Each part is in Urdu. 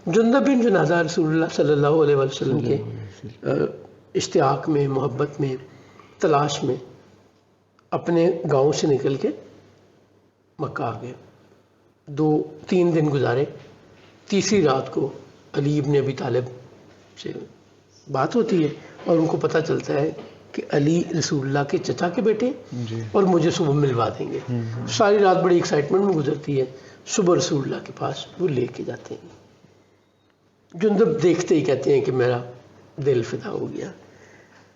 جندب بن جنادہ رسول اللہ صلی اللہ علیہ وسلم کے اشتیاق میں، محبت میں، تلاش میں اپنے گاؤں سے نکل کے مکہ آ گئے. 2-3 دن گزارے. تیسری رات کو علی ابن ابی طالب سے بات ہوتی ہے اور ان کو پتہ چلتا ہے کہ علی رسول اللہ کے چچا کے بیٹے اور مجھے صبح ملوا دیں گے. ساری رات بڑی ایکسائٹمنٹ میں گزرتی ہے. صبح رسول اللہ کے پاس وہ لے کے جاتے ہیں. جندب دیکھتے ہی کہتے ہیں کہ میرا دل فدا ہو گیا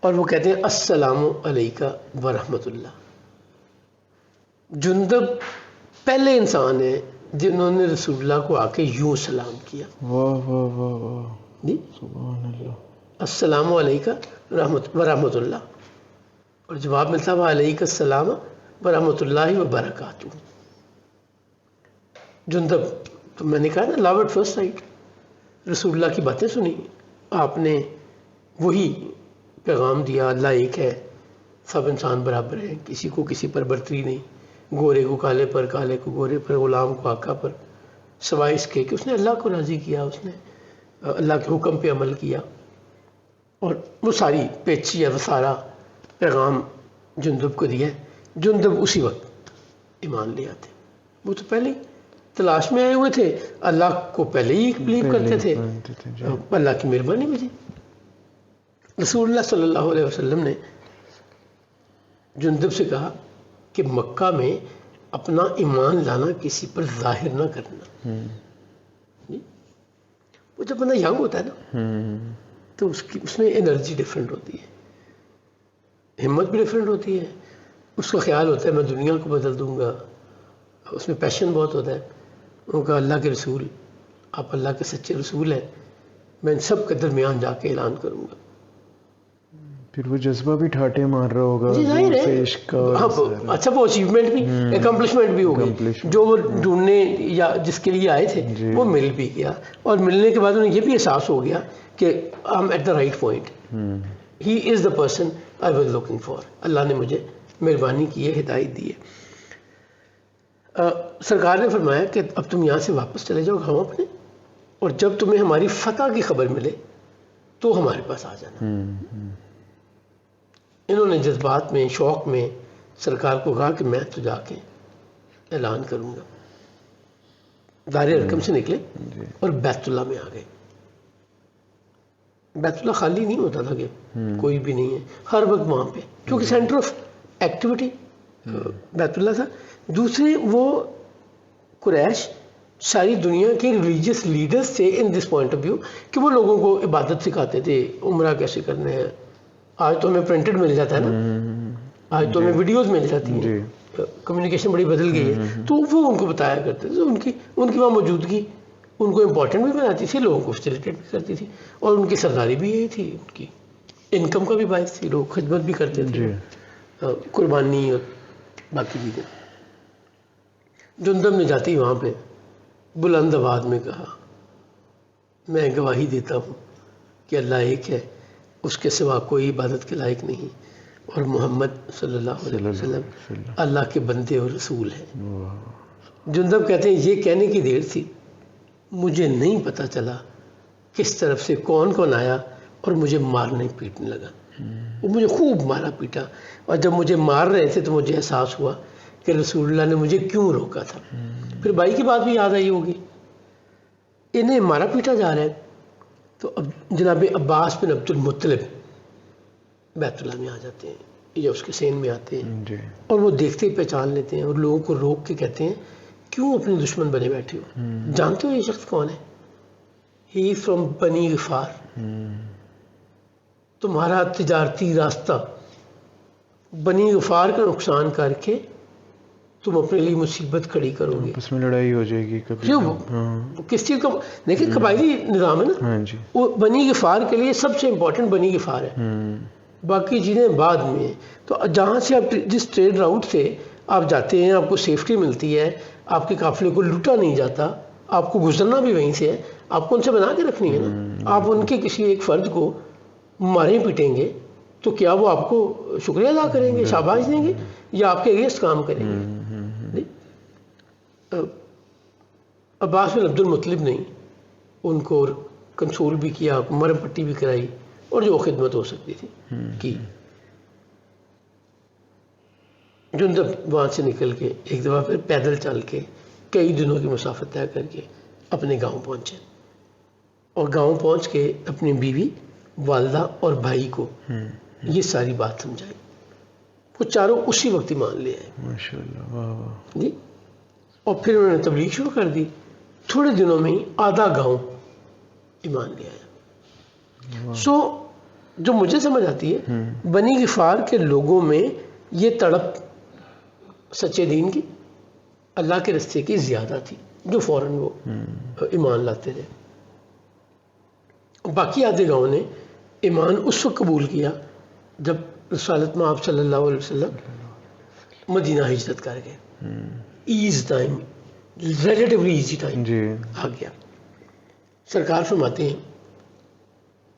اور وہ کہتے ہیں السلام علیکہ ورحمۃ اللہ. جندب پہلے انسان ہیں جنہوں نے رسول اللہ کو آ کے یوں سلام کیا. واہ واہ واہ واہ جی سبحان اللہ. السلام علیکہ ورحمۃ اللہ اور جواب ملتا وعلیکہ السلام ورحمۃ اللہ وبرکاتہ. جندب تو میں نے کہا نا لو ایٹ فرسٹ سائٹ. رسول اللہ کی باتیں سنی, آپ نے وہی پیغام دیا اللہ ایک ہے, سب انسان برابر ہیں, کسی کو کسی پر برتری نہیں, گورے کو کالے پر, کالے کو گورے پر, غلام کو آقا پر, سوائے اس کے کہ اس نے اللہ کو راضی کیا, اس نے اللہ کے حکم پہ عمل کیا. اور وہ ساری پیچی ہے وہ سارا پیغام جندب کو دیا ہے. جندب اسی وقت ایمان لے آتے. وہ تو پہلے تلاش میں آئے ہوئے تھے, اللہ کو پہلے ہی بلیو کرتے تھے, اللہ کی مہربانی بھی تھی. رسول اللہ صلی اللہ علیہ وسلم نے جندب سے کہا کہ مکہ میں اپنا ایمان لانا کسی پر ظاہر نہ کرنا. وہ جب بندہ ینگ ہوتا ہے نا تو اس میں انرجی ڈفرینٹ ہوتی ہے, ہمت بھی ڈفرینٹ ہوتی ہے. اس کا خیال ہوتا ہے میں دنیا کو بدل دوں گا, اس میں پیشن بہت ہوتا ہے. ان کا اللہ کے رسول, آپ اللہ کے سچے رسول ہیں, میں ان سب کے درمیان جا کے اعلان کروں گا. پھر وہ جذبہ بھی ٹھاٹے مار رہا ہوگا. جی ظاہر ہے. اچھا وہ اچیومنٹ بھی, اکمپلشمنٹ بھی ہو گئی. جو وہ ڈھونڈنے یا جس کے لیے آئے تھے وہ مل بھی گیا, اور ملنے کے بعد انہیں یہ بھی احساس ہو گیا کہ I am at the right point, he is the person I was looking for. Allah نے مجھے مہربانی کی ہے, ہدایت دی ہے. سرکار نے فرمایا کہ اب تم یہاں سے واپس چلے جاؤ گاؤں اپنے, اور جب تمہیں ہماری فتح کی خبر ملے تو ہمارے پاس آ جانا. انہوں نے جذبات میں, شوق میں سرکار کو کہا کہ میں تو جا کے اعلان کروں گا. دار ارقم سے نکلے اور بیت اللہ میں آ گئے. بیت اللہ خالی نہیں ہوتا تھا کہ کوئی بھی نہیں ہے, ہر وقت وہاں پہ, کیونکہ سینٹر آف ایکٹیویٹی بیت اللہ تھا. دوسری وہ قریش ساری دنیا کے ریلیجیس لیڈرز تھے ان دس پوائنٹ آف ویو کہ وہ لوگوں کو عبادت سکھاتے تھے, عمرہ کیسے کرنا ہے. آج تو ہمیں پرنٹڈ مل جاتا ہے نا, آج تو ہمیں ویڈیوز مل جاتی ہیں, کمیونیکیشن بڑی بدل گئی ہے. تو وہ ان کو بتایا کرتے تھے. ان کی وہاں موجودگی ان کو امپورٹنٹ بھی بناتی تھی, لوگوں کو فیسیلیٹیٹ بھی کرتی تھی, اور ان کی سرداری بھی یہی تھی, ان کی انکم کا بھی باعث تھی. لوگ خدمت بھی کرتے تھے, قربانی اور باقی چیزیں. جندب نے جاتے ہی وہاں پہ بلند آواز میں کہا میں گواہی دیتا ہوں کہ اللہ ایک ہے, اس کے سوا کوئی عبادت کے لائق نہیں, اور محمد صلی اللہ علیہ وسلم اللہ کے بندے اور رسول ہیں. جندب کہتے ہیں یہ کہنے کی دیر تھی, مجھے نہیں پتہ چلا کس طرف سے کون کون آیا اور مجھے مارنے پیٹنے لگا. وہ مجھے خوب مارا پیٹا, اور جب مجھے مار رہے تھے تو مجھے احساس ہوا کہ رسول اللہ نے مجھے کیوں روکا تھا. پھر بھائی کی بات بھی یاد آئی ہوگی, انہیں مارا پیٹا جا رہا ہے. تو اب جناب عباس بن عبد المطلب بیت اللہ میں آ جاتے ہیں یا اس کے سین میں آتے ہیں, اور وہ دیکھتے ہی پہچان لیتے ہیں, اور لوگوں کو روک کے کہتے ہیں کیوں اپنے دشمن بنے بیٹھے ہو, جانتے ہو یہ شخص کون ہے؟ ہی فرام بنی غفار. تمہارا تجارتی راستہ بنی غفار کا نقصان کر کے تم اپنے لیے مصیبت کھڑی کرو گے, اس میں لڑائی ہو جائے گی کبھی. کس چیز کا دیکھیں قبائلی نظام ہے نا, وہ بنی غفار کے لیے سب سے امپورٹنٹ بنی غفار ہے, باقی چیزیں بعد میں. تو جہاں سے آپ جس ٹریڈ راؤٹ سے آپ جاتے ہیں آپ کو سیفٹی ملتی ہے, آپ کے قافلے کو لوٹا نہیں جاتا, آپ کو گزرنا بھی وہیں سے ہے, آپ کو ان سے بنا کے رکھنی ہے نا. آپ ان کے کسی ایک فرد کو ماریں پیٹیں گے تو کیا وہ آپ کو شکریہ ادا کریں گے, شاباش دیں گے, یا آپ کے اگینسٹ کام کریں گے؟ عباس بن عبد المطلب نہیں, ان کو کنسول بھی کیا, مرہم پٹی بھی کرائی, اور جو خدمت ہو سکتی تھی کی. جندب وہاں سے نکل کے ایک دفعہ پھر پیدل چل کے کئی دنوں کی مسافت طے کر کے اپنے گاؤں پہنچے, اور گاؤں پہنچ کے اپنی بیوی, والدہ اور بھائی کو یہ ساری بات سمجھائی. وہ چاروں اسی وقت ایمان لے آئے. ماشاءاللہ, واہ واہ. جی, اور پھر انہوں نے تبلیغ شروع کر دی. تھوڑے دنوں میں ہی آدھا گاؤں ایمان لے آیا. سو جو مجھے سمجھ آتی ہے, بنی غفار کے لوگوں میں یہ تڑپ سچے دین کی, اللہ کے رستے کی زیادہ تھی, جو فوراً وہ ایمان لاتے تھے. باقی آدھے گاؤں نے ایمان اس وقت قبول کیا جب رسالت میں آپ صلی اللہ علیہ وسلم مدینہ ہجرت کر گئے. As time, relatively easy time جی. آ گیا. سرکار فرماتے ہیں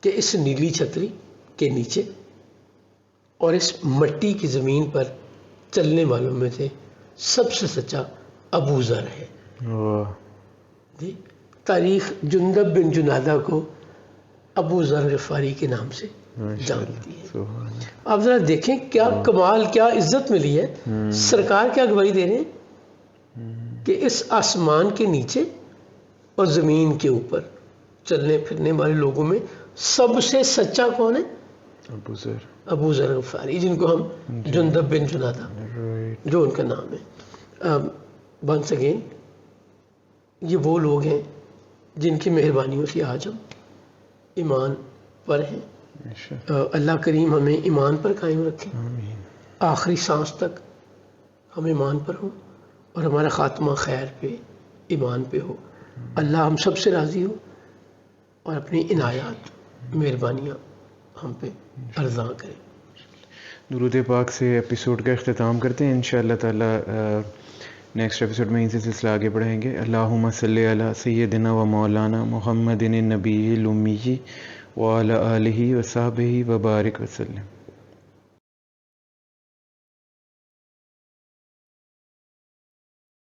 کہ اس نیلی چھتری کے نیچے اور اس مٹی کی زمین پر چلنے والوں میں سے سب سے سچا ابو ذر ہے. واہ. جی, تاریخ جندب بن جنادہ کو ابو ذر غفاری کے نام سے جانتی ہے. سبحان اللہ. آپ ذرا دیکھیں کیا کمال, کیا عزت ملی ہے. سرکار کیا گواہی دے رہے ہیں کہ اس آسمان کے نیچے اور زمین کے اوپر چلنے پھرنے والے لوگوں میں سب سے سچا کون ہے؟ ابو ذر. ابو ذر غفاری, جن کو ہم جندب بن جنادہ رائٹ. جو ان کا نام ہے. ونس اگین یہ وہ لوگ ہیں جن کی مہربانیوں سے آج ہم ایمان پر ہیں. اللہ کریم ہمیں ایمان پر قائم رکھے, آمین. آخری سانس تک ہم ایمان پر ہوں, اور ہمارا خاتمہ خیر پہ, ایمان پہ ہو. اللہ ہم سب سے راضی ہو, اور اپنی عنایات, مہربانیاں ہم پہ ارزاں کرے. درود پاک سے ایپیسوڈ کا اختتام کرتے ہیں. انشاءاللہ تعالی نیکسٹ ایپیسوڈ میں اسی سلسلہ آگے بڑھیں گے. اللہم صلی علی سیدنا و مولانا محمد النبی الامی وعلی آلہ وصحبہ وبارک وسلم.